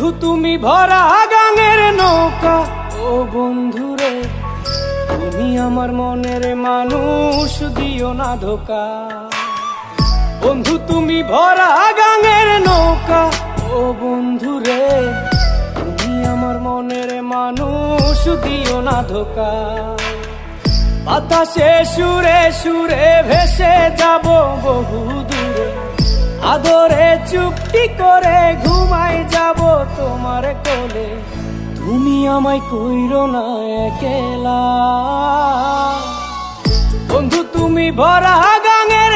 বন্ধু তুমি ভরা গাঙের নৌকা, ও বন্ধুরে তুমি আমার মনের মানুষ, দিও না ধোকা। বন্ধু তুমি ভরা গাঙের নৌকা, ও বন্ধুরে তুমি আমার মনের মানুষ, দিও না ধোকা। বাতাসে সুরে সুরে ভেসে যাব বহু দূরে, আদরে চুপটি করে ঘুমাই যাব তোমার কোলে। তুমি আমায় কইরো না একলা, বন্ধু তুমি ভরা গাঙের